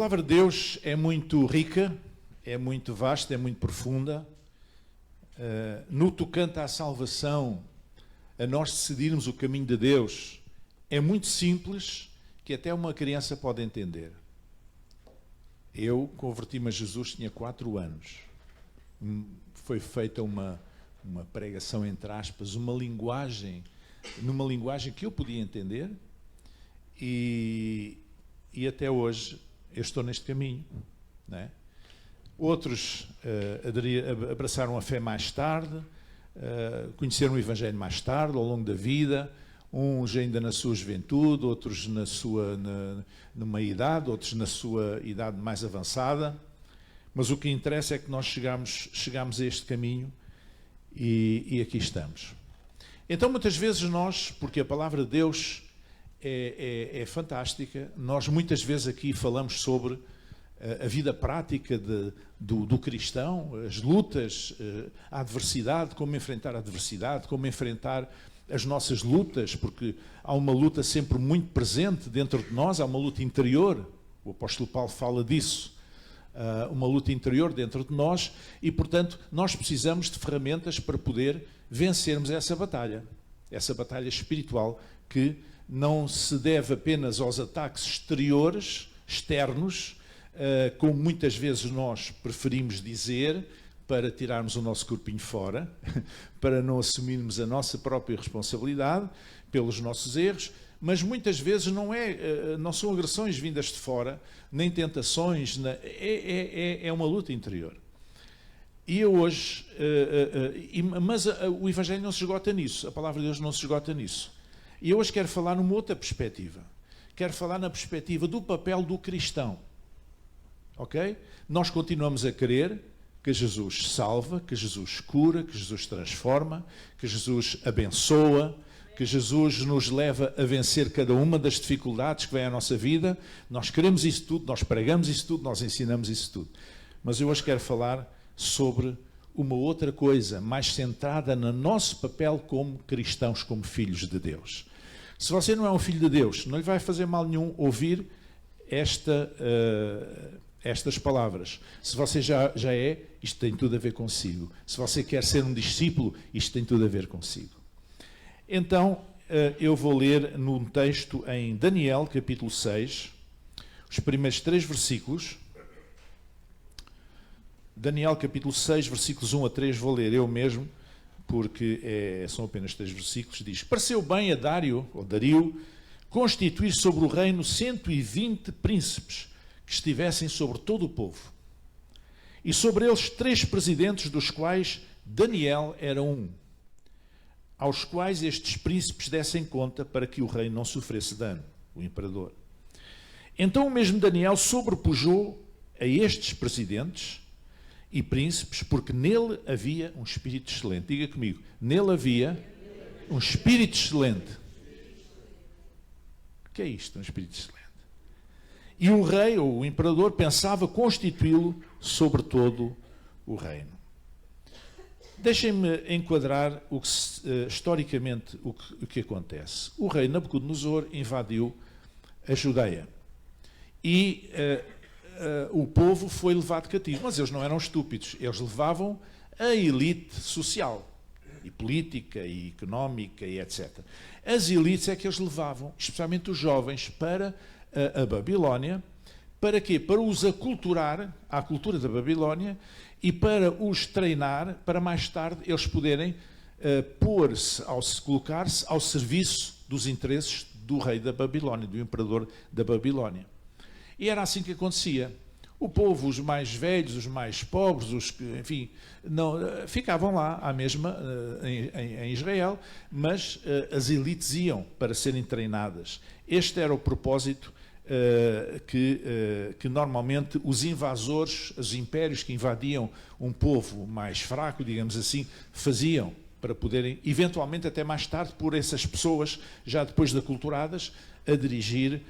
palavra de Deus é muito rica, é muito vasta, é muito profunda. No tocante à salvação, a nós decidirmos o caminho de Deus, é muito simples, que até uma criança pode entender. Eu converti-me a Jesus, tinha 4 anos. Foi feita uma pregação, entre aspas, numa linguagem que eu podia entender, e até hoje eu estou neste caminho, não é? Outros abraçaram a fé mais tarde, conheceram o Evangelho mais tarde, ao longo da vida, uns ainda na sua juventude, outros numa idade, outros na sua idade mais avançada, mas o que interessa é que nós chegamos a este caminho e aqui estamos. Então muitas vezes nós, porque a palavra de Deus é fantástica, nós muitas vezes aqui falamos sobre a vida prática do cristão, as lutas, a adversidade, como enfrentar a adversidade, como enfrentar as nossas lutas, porque há uma luta sempre muito presente dentro de nós, há uma luta interior, o apóstolo Paulo fala disso, uma luta interior dentro de nós, e portanto nós precisamos de ferramentas para poder vencermos essa batalha espiritual, que não se deve apenas aos ataques externos, como muitas vezes nós preferimos dizer, para tirarmos o nosso corpinho fora, para não assumirmos a nossa própria responsabilidade pelos nossos erros, mas muitas vezes não são agressões vindas de fora, nem tentações, é uma luta interior. E eu hoje, mas o Evangelho não se esgota nisso, a palavra de Deus não se esgota nisso. E eu hoje quero falar numa outra perspectiva. Quero falar na perspectiva do papel do cristão. Ok? Nós continuamos a crer que Jesus salva, que Jesus cura, que Jesus transforma, que Jesus abençoa, que Jesus nos leva a vencer cada uma das dificuldades que vem à nossa vida. Nós queremos isso tudo, nós pregamos isso tudo, nós ensinamos isso tudo. Mas eu hoje quero falar sobre uma outra coisa, mais centrada no nosso papel como cristãos, como filhos de Deus. Se você não é um filho de Deus, não lhe vai fazer mal nenhum ouvir estas palavras. Se você já é, isto tem tudo a ver consigo. Se você quer ser um discípulo, isto tem tudo a ver consigo. Então, eu vou ler num texto em Daniel, capítulo 6, os primeiros 3 versículos. Daniel, capítulo 6, versículos 1 a 3, vou ler eu mesmo, porque são apenas 3 versículos. Diz: pareceu bem a Dario, constituir sobre o reino 120 príncipes, que estivessem sobre todo o povo, e sobre eles 3 presidentes, dos quais Daniel era um, aos quais estes príncipes dessem conta, para que o reino não sofresse dano, o imperador. Então o mesmo Daniel sobrepujou a estes presidentes e príncipes, porque nele havia um espírito excelente. Diga comigo, nele havia um espírito excelente. O que é isto, um espírito excelente? E o rei, ou o imperador, pensava constituí-lo sobre todo o reino. Deixem-me enquadrar historicamente o que acontece. O rei Nabucodonosor invadiu a Judeia e o povo foi levado cativo. Mas eles não eram estúpidos, eles levavam a elite social, e política, e económica, e etc. As elites é que eles levavam, especialmente os jovens, para a Babilónia. Para quê? Para os aculturar à cultura da Babilónia e para os treinar, para mais tarde eles poderem colocar-se ao serviço dos interesses do rei da Babilónia, do imperador da Babilónia. E era assim que acontecia. O povo, os mais velhos, os mais pobres, os que, enfim, não, ficavam lá à mesma, em Israel, mas as elites iam para serem treinadas. Este era o propósito que normalmente os invasores, os impérios que invadiam um povo mais fraco, digamos assim, faziam, para poderem, eventualmente até mais tarde, por essas pessoas, já depois de aculturadas, a dirigir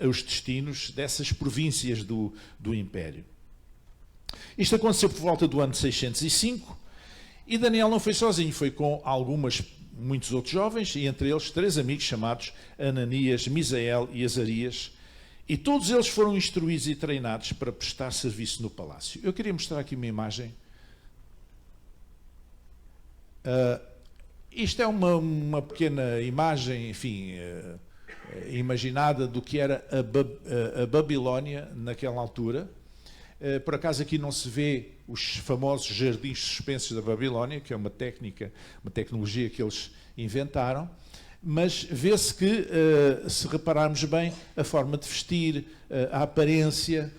os destinos dessas províncias do império. Isto aconteceu por volta do ano 605, e Daniel não foi sozinho, foi com muitos outros jovens, e entre eles 3 amigos chamados Ananias, Misael e Azarias. E todos eles foram instruídos e treinados para prestar serviço no palácio. Eu queria mostrar aqui uma imagem. Isto é uma pequena imagem, enfim, imaginada do que era a Babilónia naquela altura. Por acaso aqui não se vê os famosos jardins suspensos da Babilónia, que é uma tecnologia que eles inventaram, mas vê-se que, se repararmos bem, a forma de vestir, a aparência,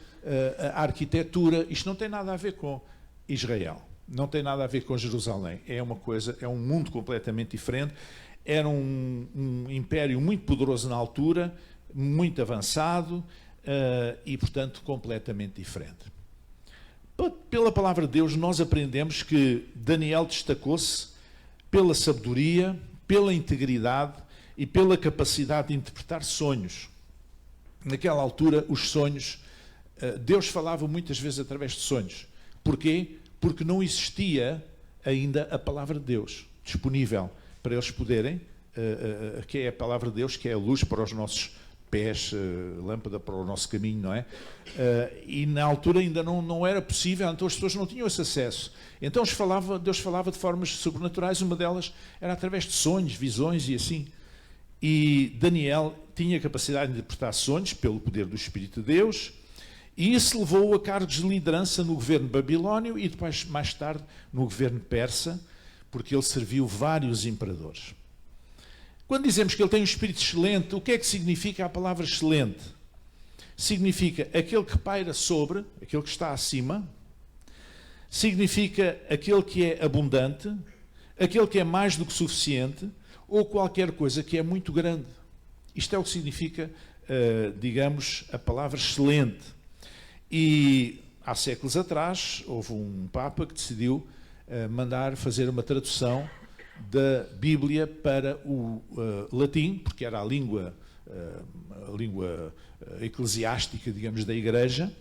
a arquitetura, isto não tem nada a ver com Israel, não tem nada a ver com Jerusalém, é um mundo completamente diferente. Era um império muito poderoso na altura, muito avançado e, portanto, completamente diferente. Pela palavra de Deus, nós aprendemos que Daniel destacou-se pela sabedoria, pela integridade e pela capacidade de interpretar sonhos. Naquela altura, os sonhos, Deus falava muitas vezes através de sonhos. Porquê? Porque não existia ainda a palavra de Deus disponível para eles poderem, que é a palavra de Deus, que é a luz para os nossos pés, lâmpada para o nosso caminho, não é? E na altura ainda não era possível, então as pessoas não tinham esse acesso. Então Deus falava de formas sobrenaturais, uma delas era através de sonhos, visões e assim. E Daniel tinha capacidade de interpretar sonhos pelo poder do Espírito de Deus, e isso levou-o a cargos de liderança no governo babilónio e depois, mais tarde, no governo persa, porque ele serviu vários imperadores. Quando dizemos que ele tem um espírito excelente, o que é que significa a palavra excelente? Significa aquele que paira sobre, aquele que está acima, significa aquele que é abundante, aquele que é mais do que suficiente, ou qualquer coisa que é muito grande. Isto é o que significa, digamos, a palavra excelente. E há séculos atrás houve um Papa que decidiu mandar fazer uma tradução da Bíblia para o latim, porque era a língua eclesiástica, digamos, da Igreja,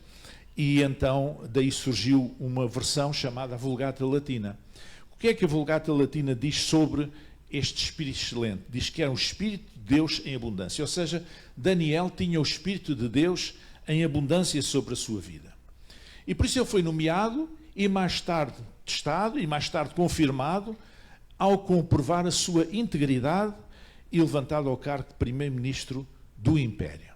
e então daí surgiu uma versão chamada a Vulgata Latina. O que é que a Vulgata Latina diz sobre este Espírito excelente? Diz que era um Espírito de Deus em abundância, ou seja, Daniel tinha o Espírito de Deus em abundância sobre a sua vida. E por isso ele foi nomeado e mais tarde testado e mais tarde confirmado ao comprovar a sua integridade e levantado ao cargo de primeiro-ministro do Império.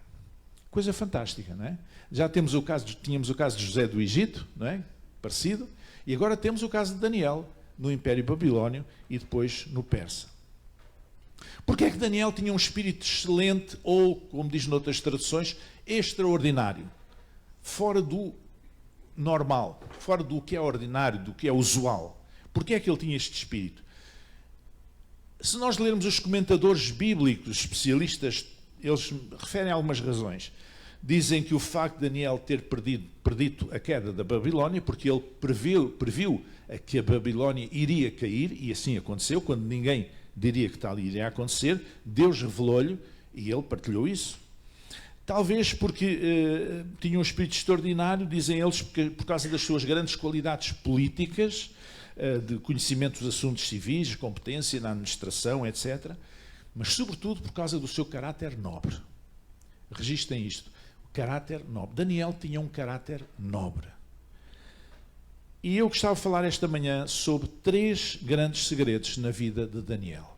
Coisa fantástica, não é? Já tínhamos o caso de José do Egito, não é? Parecido, e agora temos o caso de Daniel no Império Babilónio e depois no Persa. Porque é que Daniel tinha um espírito excelente ou, como diz noutras traduções, extraordinário, fora do normal, fora do que é ordinário, do que é usual? Porque é que ele tinha este espírito? Se nós lermos os comentadores bíblicos, especialistas, eles referem a algumas razões. Dizem que o facto de Daniel ter predito a queda da Babilónia, porque ele previu que a Babilónia iria cair, e assim aconteceu, quando ninguém diria que tal iria acontecer, Deus revelou-lhe e ele partilhou isso. Talvez porque tinha um espírito extraordinário, dizem eles, por causa das suas grandes qualidades políticas, de conhecimento dos assuntos civis, competência na administração, etc. Mas, sobretudo, por causa do seu caráter nobre. Registrem isto. O caráter nobre. Daniel tinha um caráter nobre. E eu gostava de falar esta manhã sobre 3 grandes segredos na vida de Daniel.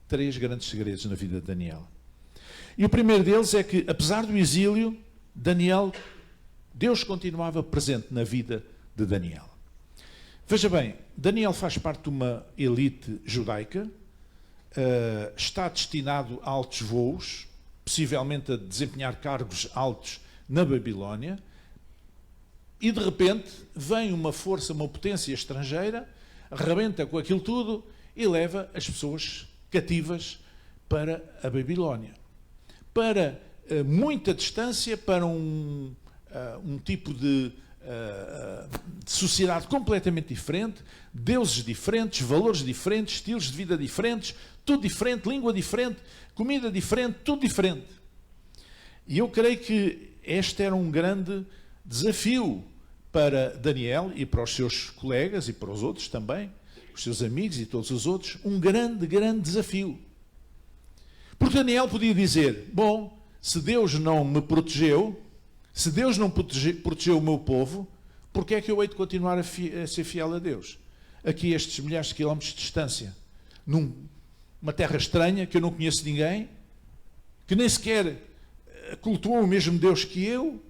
3 grandes segredos na vida de Daniel. E o primeiro deles é que, apesar do exílio, Deus continuava presente na vida de Daniel. Veja bem, Daniel faz parte de uma elite judaica, está destinado a altos voos, possivelmente a desempenhar cargos altos na Babilónia, e de repente vem uma força, uma potência estrangeira, arrebenta com aquilo tudo e leva as pessoas cativas para a Babilónia. Para muita distância, para um tipo de sociedade completamente diferente, deuses diferentes, valores diferentes, estilos de vida diferentes, tudo diferente, língua diferente, comida diferente, tudo diferente. E eu creio que este era um grande desafio para Daniel e para os seus colegas e para os outros também, os seus amigos e todos os outros, um grande, grande desafio. Porque Daniel podia dizer, bom, Se Deus não me protegeu, se Deus não protegeu o meu povo, porque é que eu hei de continuar a ser fiel a Deus? Aqui a estes milhares de quilómetros de distância, numa terra estranha, que eu não conheço ninguém, que nem sequer cultuam o mesmo Deus que eu,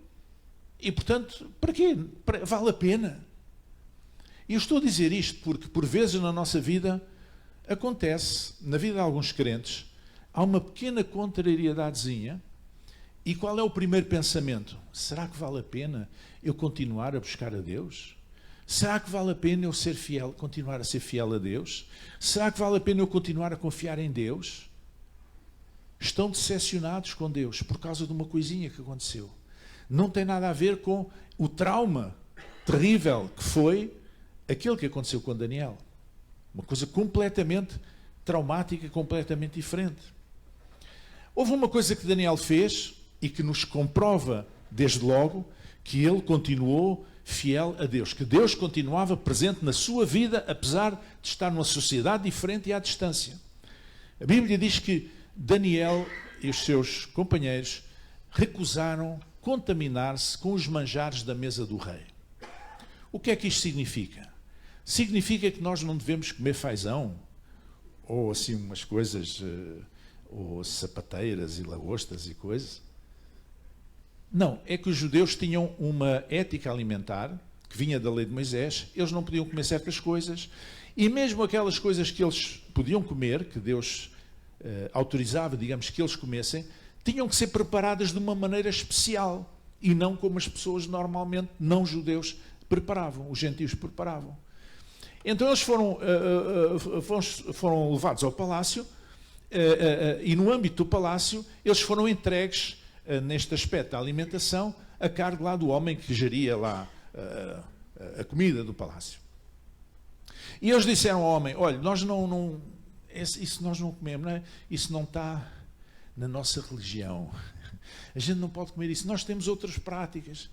e portanto, para quê? Vale a pena. E eu estou a dizer isto porque, por vezes na nossa vida, acontece, na vida de alguns crentes, há uma pequena contrariedadezinha. E qual é o primeiro pensamento? Será que vale a pena eu continuar a buscar a Deus? Será que vale a pena eu ser fiel, continuar a ser fiel a Deus? Será que vale a pena eu continuar a confiar em Deus? Estão decepcionados com Deus por causa de uma coisinha que aconteceu. Não tem nada a ver com o trauma terrível que foi aquilo que aconteceu com Daniel. Uma coisa completamente traumática, completamente diferente. Houve uma coisa que Daniel fez e que nos comprova, desde logo, que ele continuou fiel a Deus, que Deus continuava presente na sua vida, apesar de estar numa sociedade diferente e à distância. A Bíblia diz que Daniel e os seus companheiros recusaram contaminar-se com os manjares da mesa do rei. O que é que isto significa? Significa que nós não devemos comer fazão, ou assim umas coisas, ou sapateiras e lagostas e coisas. Não, é que os judeus tinham uma ética alimentar, que vinha da lei de Moisés, eles não podiam comer certas coisas, e mesmo aquelas coisas que eles podiam comer, que Deus autorizava, digamos, que eles comessem, tinham que ser preparadas de uma maneira especial, e não como as pessoas normalmente, não judeus, preparavam, os gentios preparavam. Então eles foram levados ao palácio, e no âmbito do palácio, eles foram entregues neste aspecto da alimentação, a cargo lá do homem que geria lá a comida do palácio. E eles disseram ao homem, olha, nós isso nós não comemos, não é? Isso não está na nossa religião. A gente não pode comer isso, nós temos outras práticas.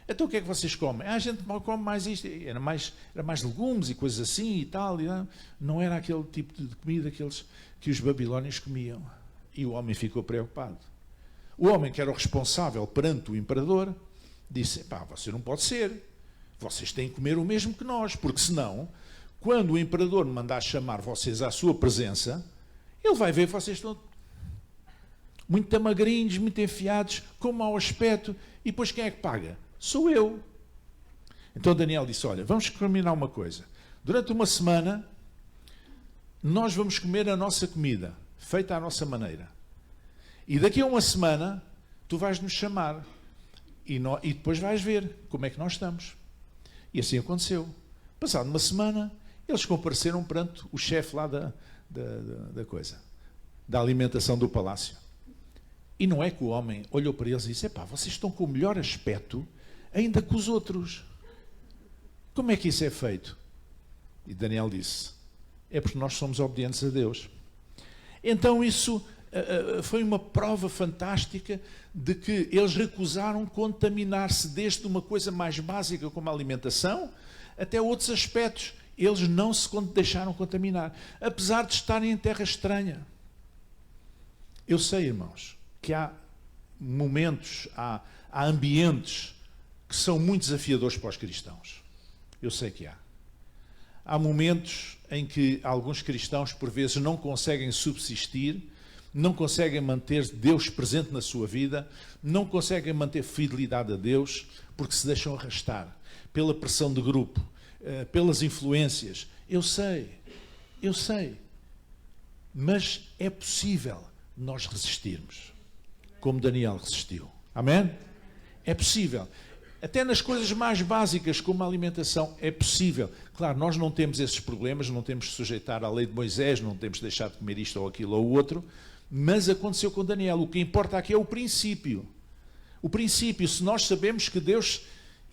Então o que é que vocês comem? A gente come mais isto, era mais legumes e coisas assim e tal, e não era aquele tipo de comida que os babilónios comiam. E o homem ficou preocupado. O homem que era o responsável perante o imperador disse, você não pode ser, vocês têm que comer o mesmo que nós, porque senão, quando o imperador me mandar chamar vocês à sua presença, ele vai ver vocês estão muito magrinhos, muito enfiados, com mau aspecto, e depois quem é que paga? Sou eu. Então Daniel disse, olha, vamos combinar uma coisa, durante uma semana, nós vamos comer a nossa comida, feita à nossa maneira. E daqui a uma semana, tu vais nos chamar. E depois vais ver como é que nós estamos. E assim aconteceu. Passado uma semana, eles compareceram perante o chefe lá da coisa, da alimentação do palácio. E não é que o homem olhou para eles e disse, vocês estão com o melhor aspecto ainda que os outros. Como é que isso é feito? E Daniel disse, é porque nós somos obedientes a Deus. Então isso foi uma prova fantástica de que eles recusaram contaminar-se desde uma coisa mais básica como a alimentação até outros aspectos. Eles não se deixaram contaminar, apesar de estarem em terra estranha. Eu sei, irmãos, que há momentos, há ambientes que são muito desafiadores para os cristãos. Eu sei que há. Há momentos em que alguns cristãos, por vezes, não conseguem subsistir, não conseguem manter Deus presente na sua vida, não conseguem manter fidelidade a Deus, porque se deixam arrastar pela pressão de grupo, pelas influências. Eu sei, mas é possível nós resistirmos, como Daniel resistiu. Amém? É possível. Até nas coisas mais básicas, como a alimentação, é possível. Claro, nós não temos esses problemas, não temos de sujeitar à lei de Moisés, não temos de deixar de comer isto ou aquilo ou outro, mas aconteceu com Daniel. O que importa aqui é o princípio. O princípio, se nós sabemos que Deus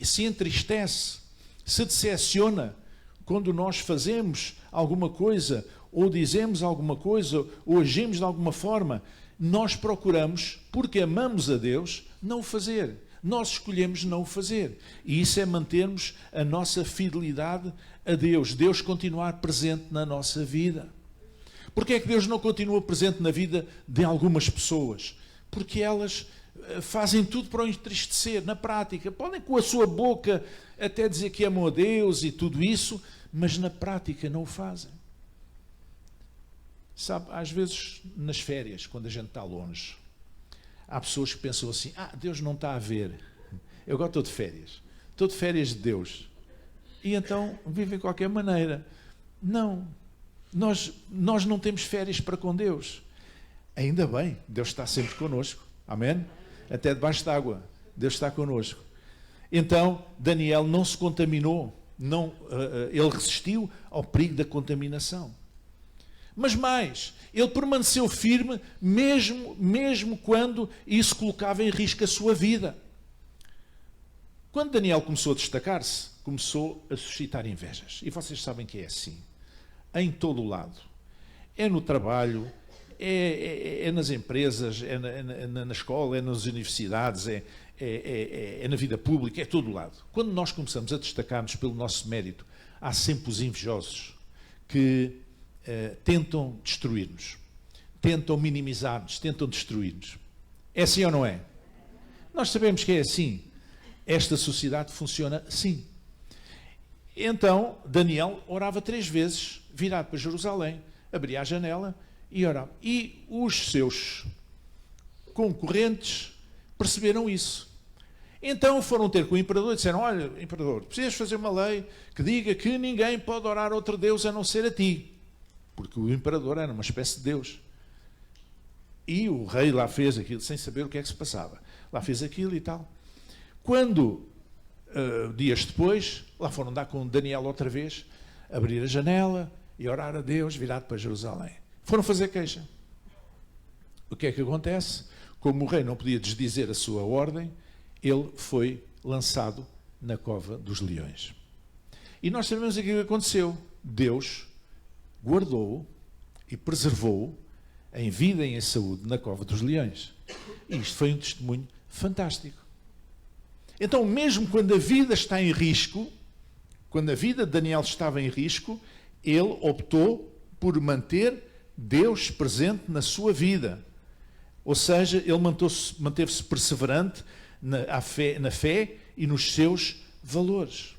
se entristece, se decepciona, quando nós fazemos alguma coisa, ou dizemos alguma coisa, ou agimos de alguma forma, nós procuramos, porque amamos a Deus, não o fazer. Nós escolhemos não o fazer. E isso é mantermos a nossa fidelidade a Deus. Deus continuar presente na nossa vida. Porquê é que Deus não continua presente na vida de algumas pessoas? Porque elas fazem tudo para o entristecer, na prática. Podem com a sua boca até dizer que amam a Deus e tudo isso, mas na prática não o fazem. Sabe, às vezes nas férias, quando a gente está longe, há pessoas que pensam assim, Deus não está a ver. Eu agora estou de férias de Deus. E então vivem de qualquer maneira. Não, nós não temos férias para com Deus. Ainda bem, Deus está sempre connosco. Amém? Até debaixo d'água, Deus está connosco. Então, Daniel não se contaminou, ele resistiu ao perigo da contaminação. Mas mais, ele permaneceu firme mesmo quando isso colocava em risco a sua vida. Quando Daniel começou a destacar-se, começou a suscitar invejas. E vocês sabem que é assim. Em todo o lado. É no trabalho, é nas empresas, é na escola, é nas universidades, é na vida pública, é todo o lado. Quando nós começamos a destacar-nos pelo nosso mérito, há sempre os invejosos que tentam destruir-nos, tentam minimizar-nos, tentam destruir-nos. É assim ou não é? Nós sabemos que é assim. Esta sociedade funciona assim. Então, Daniel orava 3 vezes, virado para Jerusalém, abria a janela e orava. E os seus concorrentes perceberam isso. Então foram ter com o imperador e disseram, olha, imperador, precisas fazer uma lei que diga que ninguém pode orar a outro Deus a não ser a ti. Porque o imperador era uma espécie de Deus. E o rei lá fez aquilo, sem saber o que é que se passava. Lá fez aquilo e tal. Quando, dias depois, lá foram dar com Daniel outra vez, abrir a janela e orar a Deus, virado para Jerusalém. Foram fazer queixa. O que é que acontece? Como o rei não podia desdizer a sua ordem, ele foi lançado na cova dos leões. E nós sabemos aquilo que aconteceu. Deus guardou-o e preservou-o em vida e em saúde na cova dos leões. E isto foi um testemunho fantástico. Então, mesmo quando a vida está em risco, quando a vida de Daniel estava em risco, ele optou por manter Deus presente na sua vida. Ou seja, ele manteve-se perseverante na fé e nos seus valores.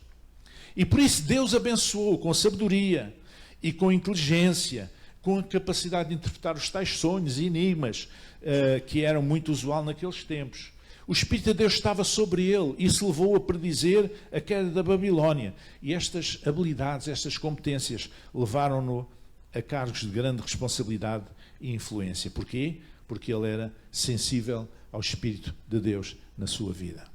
E por isso Deus abençoou com sabedoria e com inteligência, com a capacidade de interpretar os tais sonhos e enigmas que eram muito usual naqueles tempos. O Espírito de Deus estava sobre ele e se levou a predizer a queda da Babilónia. E estas habilidades, estas competências levaram-no a cargos de grande responsabilidade e influência. Porquê? Porque ele era sensível ao Espírito de Deus na sua vida.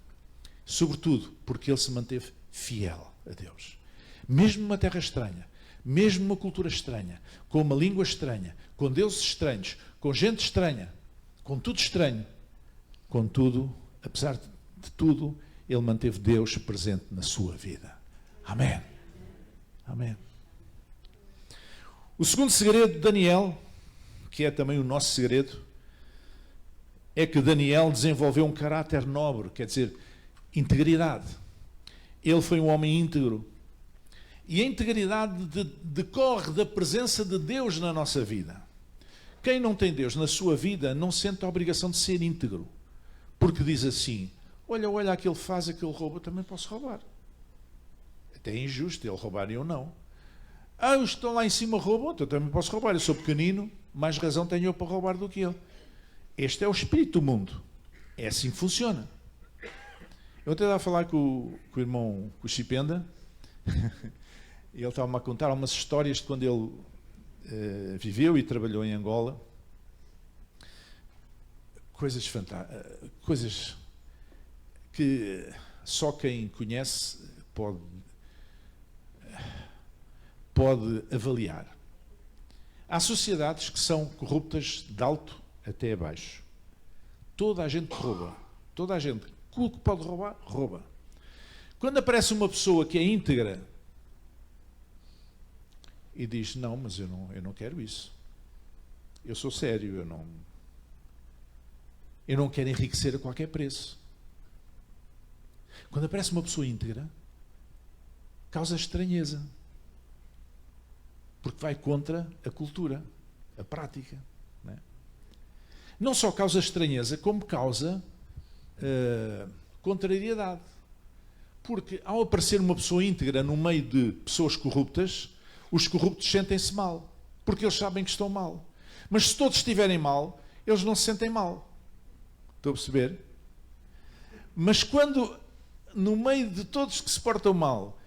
Sobretudo porque ele se manteve fiel a Deus. Mesmo numa terra estranha, mesmo numa cultura estranha, com uma língua estranha, com deuses estranhos, com gente estranha, com tudo estranho, contudo, apesar de tudo, ele manteve Deus presente na sua vida. Amém. Amém. O segundo segredo de Daniel, que é também o nosso segredo, é que Daniel desenvolveu um caráter nobre, quer dizer, integridade. Ele foi um homem íntegro. E a integridade decorre da presença de Deus na nossa vida. Quem não tem Deus na sua vida não sente a obrigação de ser íntegro. Porque diz assim, olha, aquele faz, aquele rouba, eu também posso roubar. Até é injusto ele roubar e eu não. Os que estão lá em cima roubam, eu também posso roubar. Eu sou pequenino, mais razão tenho eu para roubar do que ele. Este é o espírito do mundo. É assim que funciona. Eu até estava a falar com o irmão, com o Chipenda, e ele estava-me a contar algumas histórias de quando ele viveu e trabalhou em Angola. Coisas fantásticas, coisas que só quem conhece pode avaliar. Há sociedades que são corruptas de alto até abaixo. Toda a gente rouba. Toda a gente. O que pode roubar, rouba. Quando aparece uma pessoa que é íntegra e diz, não, mas eu não quero isso. Eu sou sério, eu não quero enriquecer a qualquer preço. Quando aparece uma pessoa íntegra, causa estranheza. Porque vai contra a cultura, a prática. Não só causa estranheza, como causa contrariedade. Porque ao aparecer uma pessoa íntegra no meio de pessoas corruptas, os corruptos sentem-se mal, porque eles sabem que estão mal. Mas se todos estiverem mal, eles não se sentem mal. Estão a perceber? Mas quando, no meio de todos que se portam mal,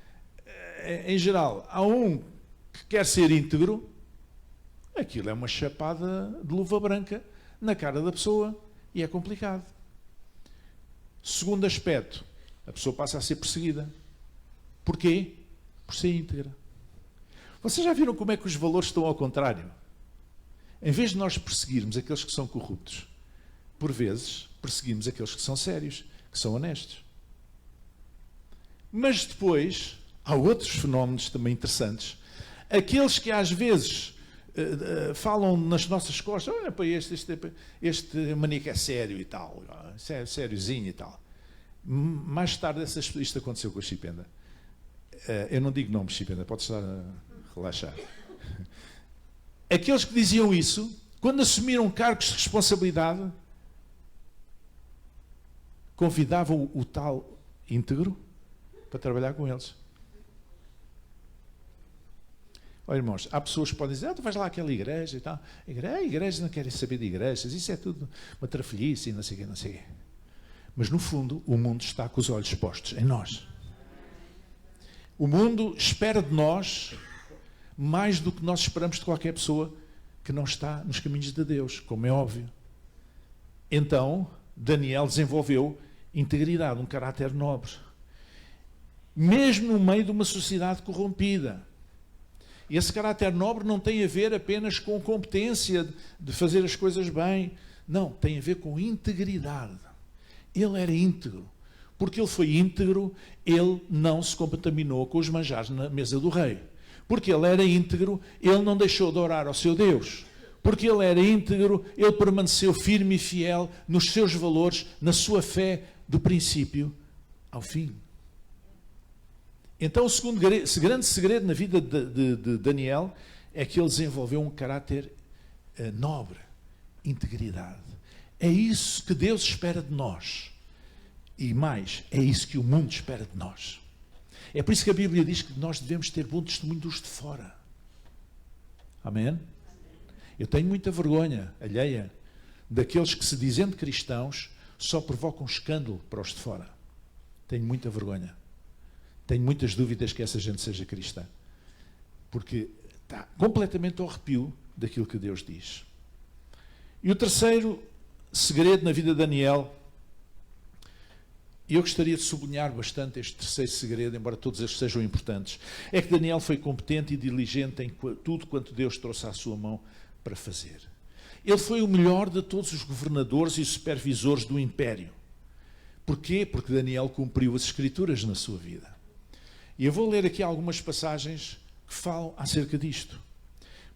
em geral, há um que quer ser íntegro, aquilo é uma chapada de luva branca na cara da pessoa e é complicado. Segundo aspecto, a pessoa passa a ser perseguida. Porquê? Por ser íntegra. Vocês já viram como é que os valores estão ao contrário? Em vez de nós perseguirmos aqueles que são corruptos, por vezes perseguimos aqueles que são sérios, que são honestos. Mas depois há outros fenómenos também interessantes. Aqueles que às vezes falam nas nossas costas, olha para este maníaco é sério e tal, sériozinho e tal. Mais tarde isto aconteceu com a Chipenda. Eu não digo nomes, Chipenda, pode estar a relaxar. Aqueles que diziam isso, quando assumiram cargos de responsabilidade, convidavam o tal íntegro para trabalhar com eles. Olha, irmãos, há pessoas que podem dizer, tu vais lá àquela igreja e tal. A igreja não querem saber de igrejas, isso é tudo uma trafolhice e não sei o quê, não sei o quê. Mas no fundo, o mundo está com os olhos postos em nós. O mundo espera de nós mais do que nós esperamos de qualquer pessoa que não está nos caminhos de Deus, como é óbvio. Então, Daniel desenvolveu integridade, um caráter nobre. Mesmo no meio de uma sociedade corrompida. E esse caráter nobre não tem a ver apenas com competência de fazer as coisas bem. Não, tem a ver com integridade. Ele era íntegro. Porque ele foi íntegro, ele não se contaminou com os manjares na mesa do rei. Porque ele era íntegro, ele não deixou de orar ao seu Deus. Porque ele era íntegro, ele permaneceu firme e fiel nos seus valores, na sua fé, do princípio ao fim. Então, o segundo grande segredo na vida de Daniel é que ele desenvolveu um caráter nobre, integridade. É isso que Deus espera de nós. E mais, é isso que o mundo espera de nós. É por isso que a Bíblia diz que nós devemos ter bom testemunho dos de fora. Amém? Eu tenho muita vergonha alheia daqueles que, se dizendo cristãos, só provocam escândalo para os de fora. Tenho muita vergonha. Tenho muitas dúvidas que essa gente seja cristã. Porque está completamente ao arrepio daquilo que Deus diz. E o terceiro segredo na vida de Daniel, e eu gostaria de sublinhar bastante este terceiro segredo, embora todos estes sejam importantes, é que Daniel foi competente e diligente em tudo quanto Deus trouxe à sua mão para fazer. Ele foi o melhor de todos os governadores e supervisores do império. Porquê? Porque Daniel cumpriu as Escrituras na sua vida. E eu vou ler aqui algumas passagens que falam acerca disto.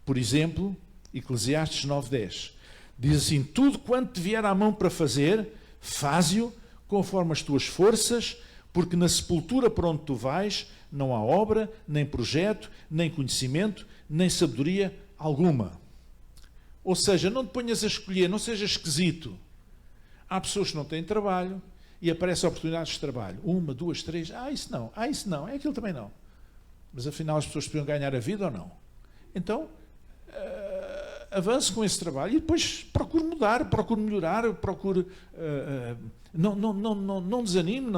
Por exemplo, Eclesiastes 9:10. Diz assim, tudo quanto te vier à mão para fazer, faze-o conforme as tuas forças, porque na sepultura para onde tu vais, não há obra, nem projeto, nem conhecimento, nem sabedoria alguma. Ou seja, não te ponhas a escolher, não sejas esquisito. Há pessoas que não têm trabalho e aparecem oportunidades de trabalho. 1, 2, 3, isso não, é aquilo também não. Mas afinal as pessoas podiam ganhar a vida ou não? Então, avance com esse trabalho e depois procure mudar, procure melhorar, procure... não desanime,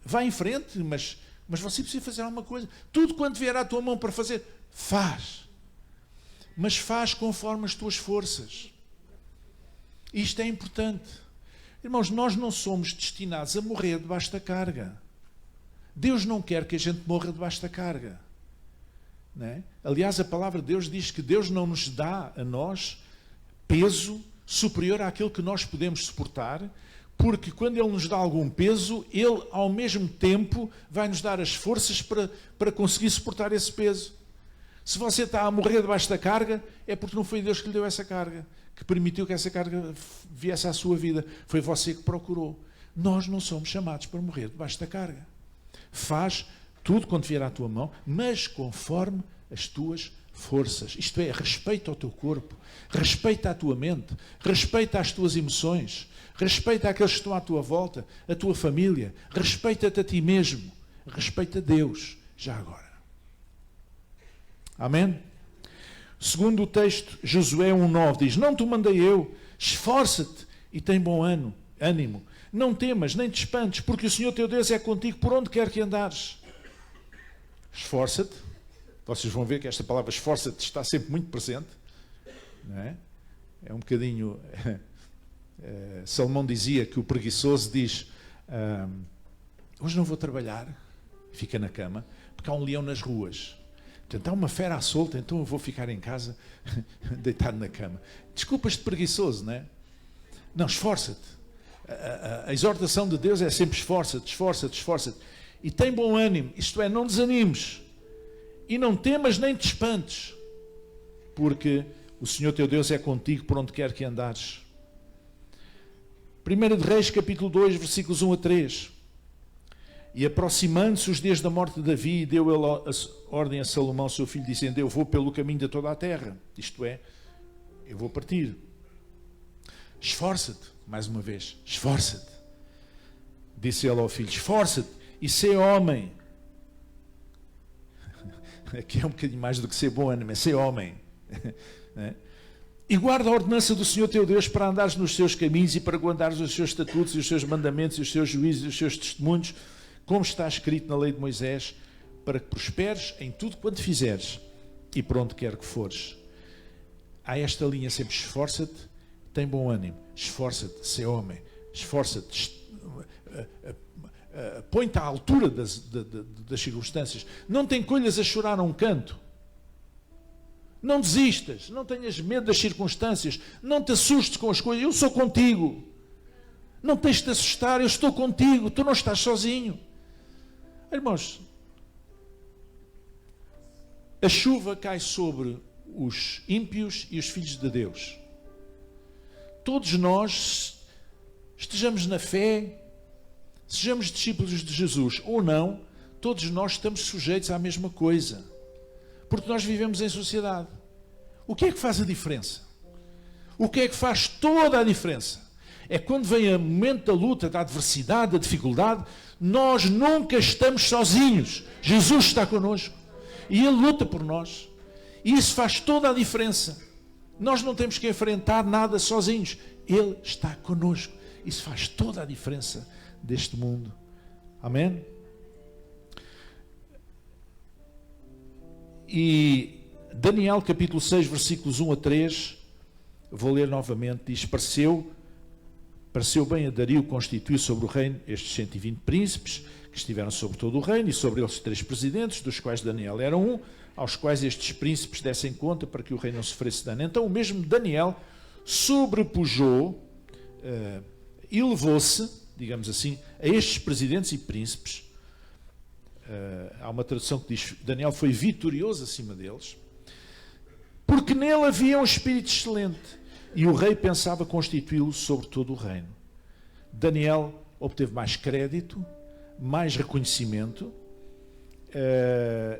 vá em frente, mas você precisa fazer alguma coisa. Tudo quanto vier à tua mão para fazer, faz. Mas faz conforme as tuas forças. Isto é importante. Irmãos, nós não somos destinados a morrer debaixo da carga. Deus não quer que a gente morra debaixo da carga. Não é? Aliás, a palavra de Deus diz que Deus não nos dá a nós peso superior àquilo que nós podemos suportar, porque quando Ele nos dá algum peso, Ele, ao mesmo tempo, vai nos dar as forças para conseguir suportar esse peso. Se você está a morrer debaixo da carga, é porque não foi Deus que lhe deu essa carga, que permitiu que essa carga viesse à sua vida. Foi você que procurou. Nós não somos chamados para morrer debaixo da carga. Faz tudo quanto vier à tua mão, mas conforme as tuas forças. Isto é, respeita o teu corpo, respeita a tua mente, respeita as tuas emoções, respeita aqueles que estão à tua volta, a tua família, respeita-te a ti mesmo, respeita Deus, já agora. Amém? Segundo o texto, Josué 1,9 diz: não te mandei eu, esforça-te e tem bom ânimo. Não temas, nem te espantes, porque o Senhor teu Deus é contigo por onde quer que andares. Esforça-te. Vocês vão ver que esta palavra esforça-te está sempre muito presente. Não é? É um bocadinho... Salomão dizia que o preguiçoso diz: hoje não vou trabalhar, fica na cama, porque há um leão nas ruas. Portanto, há uma fera à solta, então eu vou ficar em casa, deitado na cama. Desculpas de preguiçoso, não é? Não, esforça-te. A exortação de Deus é sempre esforça-te, esforça-te, esforça-te. E tem bom ânimo, isto é, não desanimes. E não temas nem te espantes, porque o Senhor teu Deus é contigo por onde quer que andares. 1 de Reis, capítulo 2, versículos 1 a 3. E aproximando-se os dias da morte de Davi, deu ele a ordem a Salomão, seu filho, dizendo: eu vou pelo caminho de toda a terra. Isto é, eu vou partir. Esforça-te, mais uma vez, esforça-te. Disse ele ao filho: esforça-te e sê homem. Aqui é um bocadinho mais do que ser bom ânimo, é ser homem. E guarda a ordenança do Senhor teu Deus para andares nos seus caminhos e para guardares os seus estatutos e os seus mandamentos e os seus juízos e os seus testemunhos, como está escrito na lei de Moisés, para que prosperes em tudo quanto fizeres e por onde quer que fores. Há esta linha sempre: esforça-te, tem bom ânimo, esforça-te, sê homem, esforça-te, põe-te à altura das circunstâncias, não te encolhas a chorar a um canto, não desistas, não tenhas medo das circunstâncias, não te assustes com as coisas. Eu sou contigo, não tens de te assustar, eu estou contigo, tu não estás sozinho. Irmãos, a chuva cai sobre os ímpios e os filhos de Deus. Todos nós, estejamos na fé, sejamos discípulos de Jesus ou não, todos nós estamos sujeitos à mesma coisa, porque nós vivemos em sociedade. O que é que faz a diferença? O que é que faz toda a diferença? É quando vem o momento da luta, da adversidade, da dificuldade, nós nunca estamos sozinhos. Jesus está connosco e Ele luta por nós. E isso faz toda a diferença. Nós não temos que enfrentar nada sozinhos. Ele está connosco. Isso faz toda a diferença deste mundo. Amém? E Daniel capítulo 6, versículos 1 a 3, vou ler novamente, diz: pareceu bem a Dario constituir sobre o reino estes 120 príncipes, que estiveram sobre todo o reino, e sobre eles 3 presidentes, dos quais Daniel era um, aos quais estes príncipes dessem conta para que o reino não sofresse dano. Então o mesmo Daniel sobrepujou, elevou-se, digamos assim, a estes presidentes e príncipes. Há uma tradução que diz: Daniel foi vitorioso acima deles, porque nele havia um espírito excelente, e o rei pensava constituí-lo sobre todo o reino. Daniel obteve mais crédito, mais reconhecimento,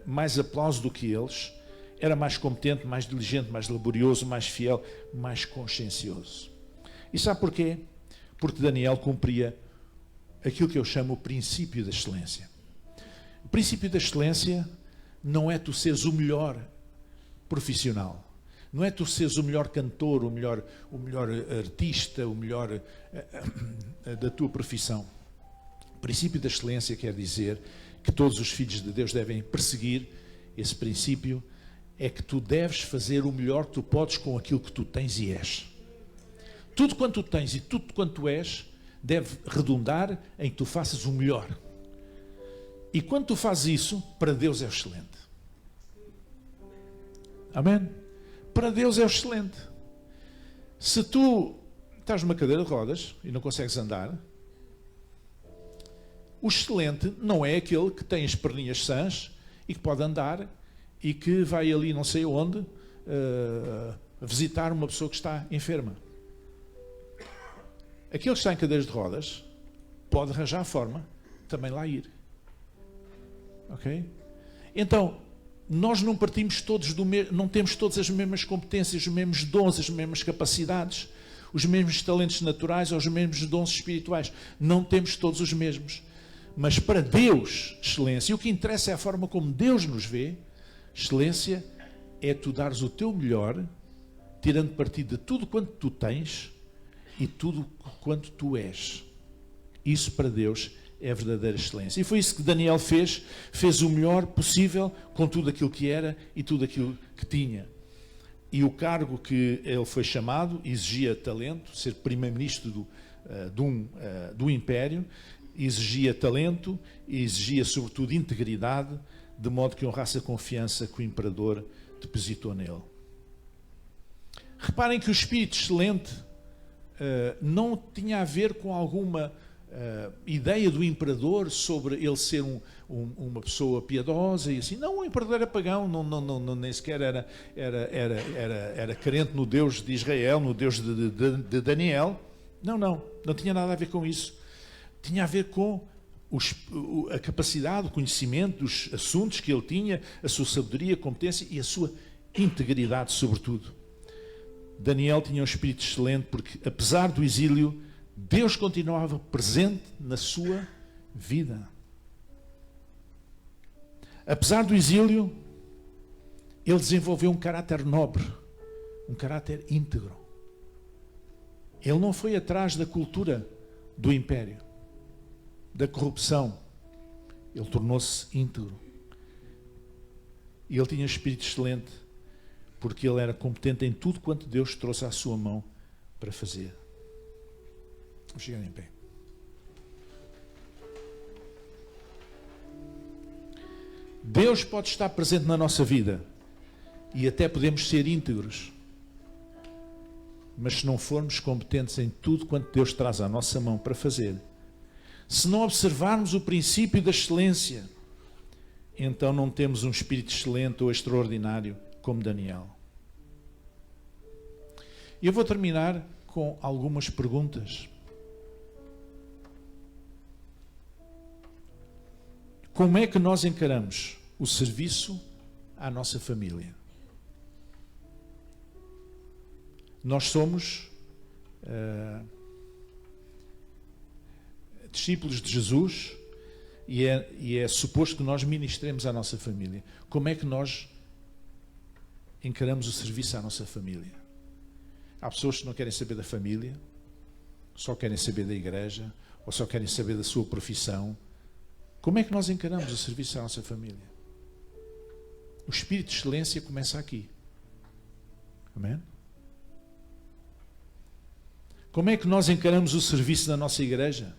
mais aplauso do que eles, era mais competente, mais diligente, mais laborioso, mais fiel, mais consciencioso. E sabe porquê? Porque Daniel cumpria aquilo que eu chamo o princípio da excelência. O princípio da excelência não é tu seres o melhor profissional, não é tu seres o melhor cantor, o melhor artista, o melhor da tua profissão. O princípio da excelência quer dizer que todos os filhos de Deus devem perseguir. Esse princípio é que tu deves fazer o melhor que tu podes com aquilo que tu tens e és. Tudo quanto tu tens e tudo quanto tu és deve redundar em que tu faças o melhor. E quando tu fazes isso, para Deus é excelente. Amém? Para Deus é excelente. Se tu estás numa cadeira de rodas e não consegues andar, o excelente não é aquele que tem as perninhas sãs e que pode andar e que vai ali não sei onde visitar uma pessoa que está enferma. Aquele que está em cadeiras de rodas pode arranjar a forma de também lá ir. Ok? Então, nós não partimos todos não temos todas as mesmas competências, os mesmos dons, as mesmas capacidades, os mesmos talentos naturais ou os mesmos dons espirituais. Não temos todos os mesmos. Mas para Deus, excelência, e o que interessa é a forma como Deus nos vê. Excelência é tu dares o teu melhor, tirando partido de tudo quanto tu tens e tudo quanto tu és. Isso para Deus é a verdadeira excelência. E foi isso que Daniel fez o melhor possível com tudo aquilo que era e tudo aquilo que tinha. E o cargo que ele foi chamado exigia talento, ser primeiro-ministro do império, exigia talento e exigia sobretudo integridade, de modo que honrasse a confiança que o imperador depositou nele. Reparem que o espírito excelente não tinha a ver com alguma ideia do imperador sobre ele ser uma pessoa piedosa e assim. Não, o imperador era pagão, nem sequer era crente no Deus de Israel, no Deus de Daniel. Não tinha nada a ver com isso. Tinha a ver com a capacidade, o conhecimento dos assuntos que ele tinha, a sua sabedoria, a competência e a sua integridade, sobretudo. Daniel tinha um espírito excelente porque, apesar do exílio, Deus continuava presente na sua vida. Apesar do exílio, ele desenvolveu um caráter nobre, um caráter íntegro. Ele não foi atrás da cultura do império, da corrupção. Ele tornou-se íntegro. E ele tinha um espírito excelente porque ele era competente em tudo quanto Deus trouxe à sua mão para fazer. Vamos chegar em pé. Deus pode estar presente na nossa vida e até podemos ser íntegros, mas se não formos competentes em tudo quanto Deus traz à nossa mão para fazer, se não observarmos o princípio da excelência, então não temos um espírito excelente ou extraordinário como Daniel. E eu vou terminar com algumas perguntas. Como é que nós encaramos o serviço à nossa família? Nós somos discípulos de Jesus e é suposto que nós ministremos à nossa família. Como é que nós encaramos o serviço à nossa família? Há pessoas que não querem saber da família, só querem saber da igreja, ou só querem saber da sua profissão. Como é que nós encaramos o serviço à nossa família? O espírito de excelência começa aqui. Amém? Como é que nós encaramos o serviço da nossa igreja?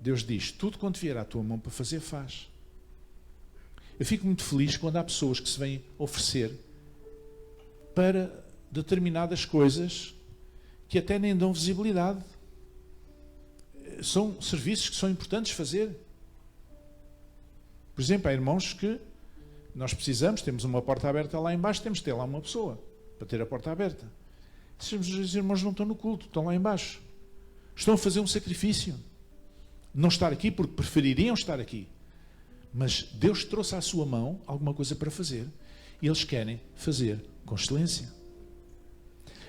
Deus diz, tudo quanto vier à tua mão para fazer, faz. Eu fico muito feliz quando há pessoas que se vêm oferecer para determinadas coisas que até nem dão visibilidade. São serviços que são importantes fazer. Por exemplo, há irmãos que nós precisamos, temos uma porta aberta lá embaixo, temos que ter lá uma pessoa para ter a porta aberta. Os irmãos não estão no culto, estão lá embaixo. Estão a fazer um sacrifício. Não estar aqui porque prefeririam estar aqui. Mas Deus trouxe à sua mão alguma coisa para fazer e eles querem fazer com excelência.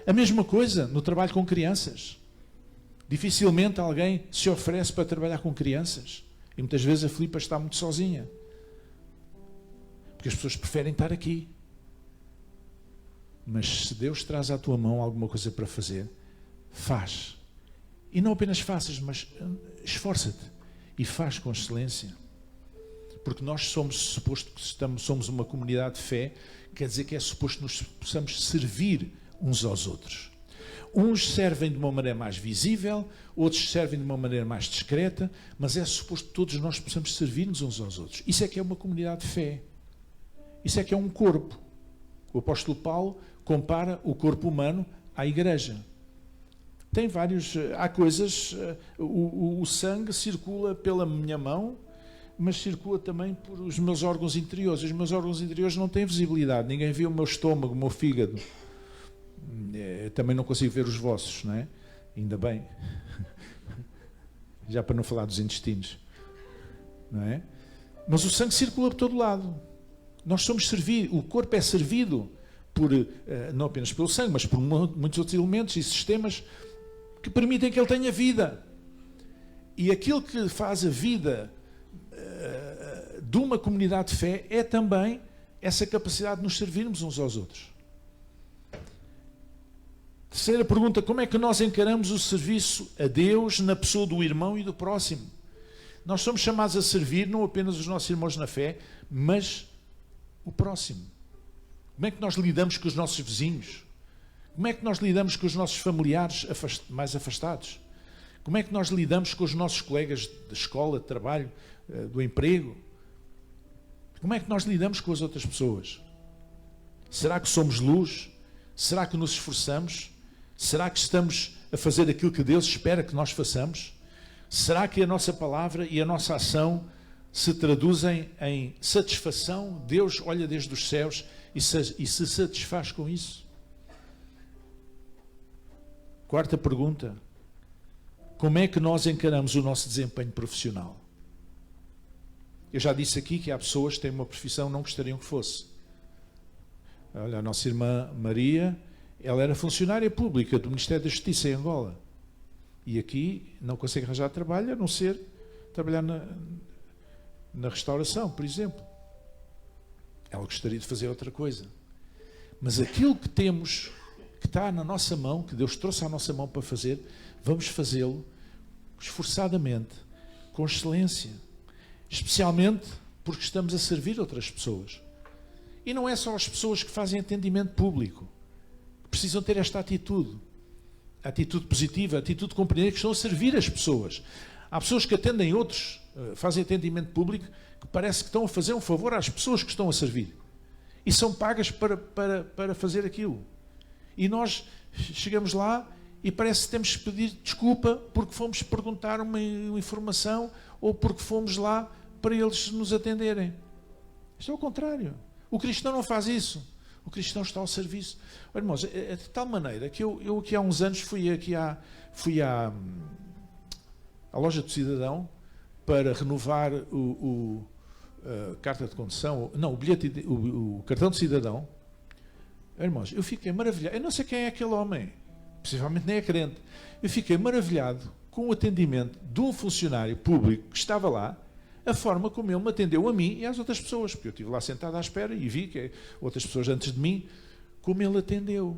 A mesma coisa no trabalho com crianças. Dificilmente alguém se oferece para trabalhar com crianças. E muitas vezes a Filipa está muito sozinha. Porque as pessoas preferem estar aqui. Mas se Deus traz à tua mão alguma coisa para fazer, faz. E não apenas faças, mas esforça-te e faz com excelência. Porque nós somos suposto que somos uma comunidade de fé, quer dizer que é suposto que nos possamos servir uns aos outros. Uns servem de uma maneira mais visível, outros servem de uma maneira mais discreta, mas é suposto que todos nós possamos servir-nos uns aos outros. Isso é que é uma comunidade de fé. Isso é que é um corpo. O apóstolo Paulo compara o corpo humano à igreja. Tem vários... Há coisas... O sangue circula pela minha mão, mas circula também por os meus órgãos interiores. Os meus órgãos interiores não têm visibilidade. Ninguém vê o meu estômago, o meu fígado. Eu também não consigo ver os vossos, não é? Ainda bem. Já para não falar dos intestinos. Não é? Mas o sangue circula por todo lado. Nós somos servidos, o corpo é servido por, não apenas pelo sangue, mas por muitos outros elementos e sistemas que permitem que ele tenha vida. E aquilo que faz a vida de uma comunidade de fé é também essa capacidade de nos servirmos uns aos outros. Terceira pergunta: como é que nós encaramos o serviço a Deus na pessoa do irmão e do próximo? Nós somos chamados a servir não apenas os nossos irmãos na fé, mas o próximo. Como é que nós lidamos com os nossos vizinhos? Como é que nós lidamos com os nossos familiares mais afastados? Como é que nós lidamos com os nossos colegas da escola, de trabalho, do emprego? Como é que nós lidamos com as outras pessoas? Será que somos luz? Será que nos esforçamos? Será que estamos a fazer aquilo que Deus espera que nós façamos? Será que a nossa palavra e a nossa ação se traduzem em satisfação? Deus olha desde os céus e se satisfaz com isso? Quarta pergunta: como é que nós encaramos o nosso desempenho profissional? Eu já disse aqui que há pessoas que têm uma profissão que não gostariam que fosse. Olha, a nossa irmã Maria, ela era funcionária pública do Ministério da Justiça em Angola. E aqui não consegue arranjar trabalho, a não ser trabalhar na restauração, por exemplo. Ela gostaria de fazer outra coisa. Mas aquilo que temos, que está na nossa mão, que Deus trouxe à nossa mão para fazer, vamos fazê-lo esforçadamente, com excelência. Especialmente porque estamos a servir outras pessoas. E não é só as pessoas que fazem atendimento público. Precisam ter esta atitude. A atitude positiva, a atitude de compreender que estão a servir as pessoas. Há pessoas que atendem outros, fazem atendimento público, que parece que estão a fazer um favor às pessoas que estão a servir. E são pagas para fazer aquilo. E nós chegamos lá e parece que temos que pedir desculpa porque fomos perguntar uma informação ou porque fomos lá para eles nos atenderem. Isto é o contrário. O cristão não faz isso. O cristão está ao serviço. Olha, irmãos, é de tal maneira que eu aqui há uns anos fui à loja do cidadão para renovar a carta de condução, não, o bilhete, o cartão de cidadão. Irmãos, eu fiquei maravilhado. Eu não sei quem é aquele homem, possivelmente nem é crente. Eu fiquei maravilhado com o atendimento de um funcionário público que estava lá, a forma como ele me atendeu a mim e às outras pessoas, porque eu estive lá sentado à espera e vi que outras pessoas antes de mim, como ele atendeu.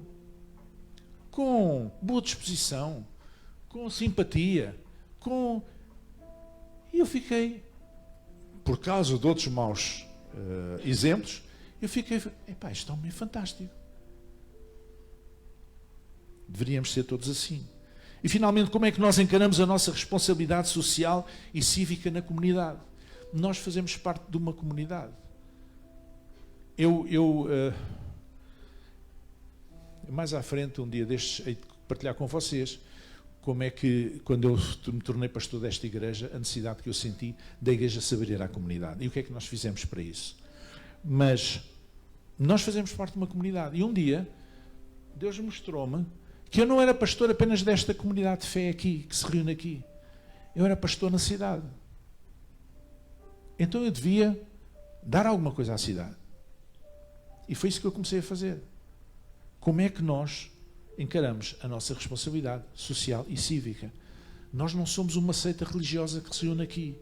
Com boa disposição, com simpatia, E eu fiquei, por causa de outros maus exemplos, eu fiquei, epá, isto é um homem fantástico. Deveríamos ser todos assim. E finalmente, como é que nós encaramos a nossa responsabilidade social e cívica na comunidade? Nós fazemos parte de uma comunidade. Mais à frente, um dia destes, hei de partilhar com vocês como é que, quando eu me tornei pastor desta igreja, a necessidade que eu senti da igreja saber ir à comunidade. E o que é que nós fizemos para isso? Mas nós fazemos parte de uma comunidade. E um dia, Deus mostrou-me que eu não era pastor apenas desta comunidade de fé aqui, que se reúne aqui. Eu era pastor na cidade. Então eu devia dar alguma coisa à cidade. E foi isso que eu comecei a fazer. Como é que nós encaramos a nossa responsabilidade social e cívica? Nós não somos uma seita religiosa que se reúne aqui.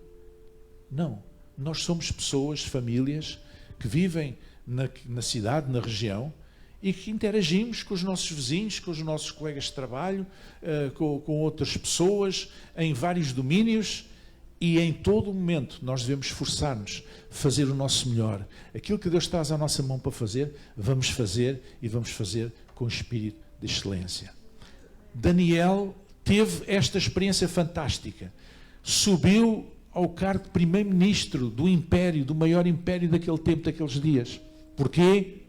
Não. Nós somos pessoas, famílias, que vivem na cidade, na região, e que interagimos com os nossos vizinhos, com os nossos colegas de trabalho, com outras pessoas, em vários domínios, e em todo o momento nós devemos esforçar-nos, fazer o nosso melhor. Aquilo que Deus traz à nossa mão para fazer, vamos fazer e vamos fazer com espírito de excelência. Daniel teve esta experiência fantástica. Subiu ao cargo de primeiro-ministro do império, do maior império daquele tempo, daqueles dias. Porquê?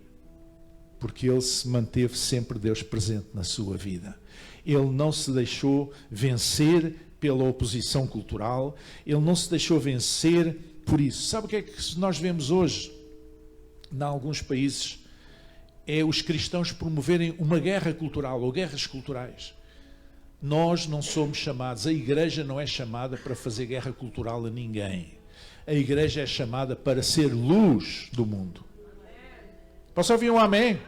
Porque ele se manteve sempre Deus presente na sua vida. Ele não se deixou vencer pela oposição cultural, ele não se deixou vencer por isso. Sabe o que é que nós vemos hoje, em alguns países? É os cristãos promoverem uma guerra cultural ou guerras culturais. Nós não somos chamados, a igreja não é chamada para fazer guerra cultural a ninguém. a igreja é chamada para ser luz do mundo. Posso ouvir um amém?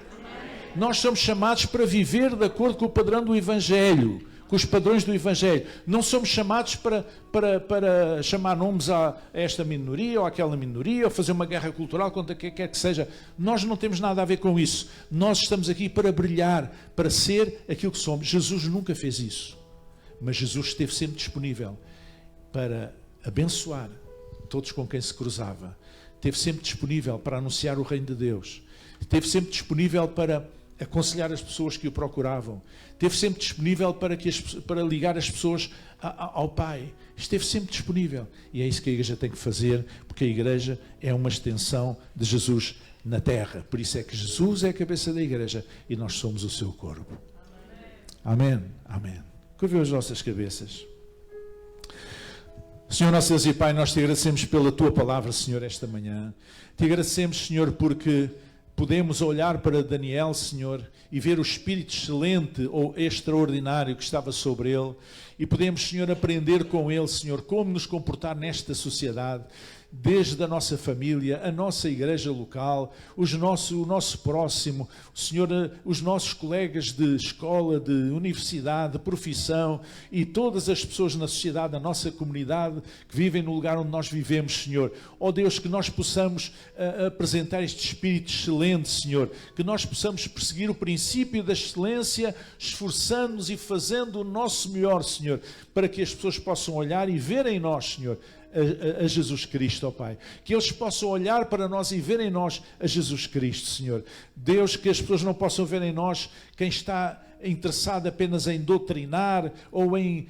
Nós somos chamados para viver de acordo com o padrão do Evangelho, com os padrões do Evangelho. Não somos chamados para chamar nomes a esta minoria ou àquela minoria, ou fazer uma guerra cultural contra quem quer que seja. Nós não temos nada a ver com isso. Nós estamos aqui para brilhar, para ser aquilo que somos. Jesus nunca fez isso, mas Jesus esteve sempre disponível para abençoar todos com quem se cruzava. Esteve sempre disponível para anunciar o reino de Deus. Esteve sempre disponível para aconselhar as pessoas que o procuravam. Esteve sempre disponível para ligar as pessoas ao Pai. Esteve sempre disponível. E é isso que a igreja tem que fazer, porque a igreja é uma extensão de Jesus na terra. Por isso é que Jesus é a cabeça da igreja e nós somos o seu corpo. Amém. Amém. Curvem as nossas cabeças. Senhor nosso Deus e Pai, nós te agradecemos pela tua palavra, Senhor, esta manhã. Te agradecemos, Senhor, porque podemos olhar para Daniel, Senhor, e ver o Espírito excelente ou extraordinário que estava sobre ele, e podemos, Senhor, aprender com ele, Senhor, como nos comportar nesta sociedade, desde a nossa família, a nossa igreja local, o nosso próximo, Senhor, os nossos colegas de escola, de universidade, de profissão e todas as pessoas na sociedade, na nossa comunidade, que vivem no lugar onde nós vivemos, Senhor. Ó Deus, que nós possamos apresentar este Espírito excelente, Senhor, que nós possamos perseguir o princípio da excelência, esforçando-nos e fazendo o nosso melhor, Senhor, para que as pessoas possam olhar e ver em nós, Senhor, a Jesus Cristo, ó Pai. Que eles possam olhar para nós e ver em nós a Jesus Cristo, Senhor. Deus, que as pessoas não possam ver em nós quem está interessado apenas em doutrinar ou em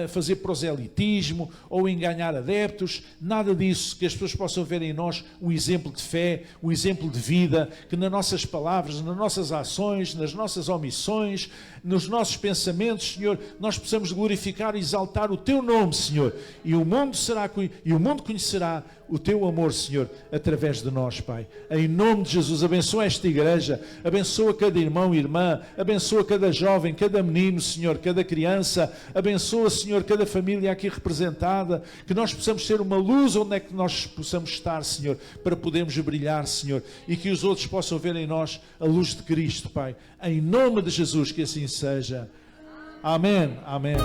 fazer proselitismo ou em ganhar adeptos, nada disso. Que as pessoas possam ver em nós um exemplo de fé, um exemplo de vida, que nas nossas palavras, nas nossas ações, nas nossas omissões, nos nossos pensamentos, Senhor, nós possamos glorificar e exaltar o Teu nome, Senhor, e o mundo conhecerá o Teu amor, Senhor, através de nós, Pai. Em nome de Jesus, abençoa esta igreja, abençoa cada irmão e irmã, abençoa cada jovem, cada menino, Senhor, cada criança, abençoa, Senhor, cada família aqui representada, que nós possamos ser uma luz onde é que nós possamos estar, Senhor, para podermos brilhar, Senhor, e que os outros possam ver em nós a luz de Cristo, Pai. Em nome de Jesus, que assim seja. Amém. Amém.